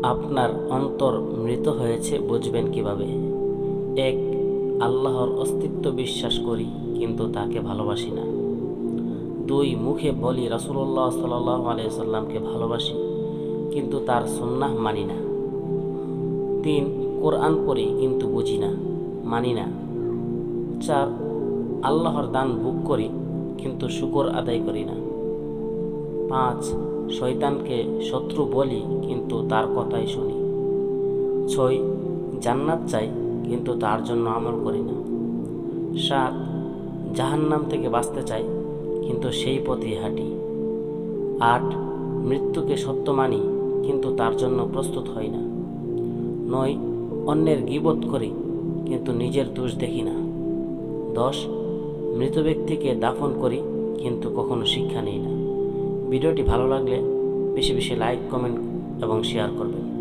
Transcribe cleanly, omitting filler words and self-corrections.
আপনার অন্তর মৃত হয়েছে বুঝবেন কিভাবে? ১. আল্লাহর অস্তিত্ব বিশ্বাস করি কিন্তু তাকে ভালোবাসি না। ২. মুখে বলি রাসূলুল্লাহ সাল্লাল্লাহু আলাইহি সাল্লামকে ভালোবাসি কিন্তু তার সুন্নাহ মানি না। ৩. কোরআন পড়ি কিন্তু বুঝি না, মানি না। ৪. আল্লাহর দান ভোগ করি কিন্তু শুকর আদায় করি না। ৫. শয়তানকে শত্রু বলি কিন্তু তার কথাই শুনি। ৬. জান্নাত চাই কিন্তু তার জন্য আমল করি না। ৭. জাহান্নাম থেকে বাঁচতে চাই কিন্তু সেই পথেই হাঁটি। ৮. মৃত্যুকে সত্য মানি কিন্তু তার জন্য প্রস্তুত হই না। ৯. অন্যের গীবত করি কিন্তু নিজের দোষ দেখি না। ১০. মৃত ব্যক্তিকে দাফন করি কিন্তু কখনো শিক্ষা নেই না। ভিডিওটি ভালো লাগলে বেশি বেশি লাইক, কমেন্ট এবং শেয়ার করবেন।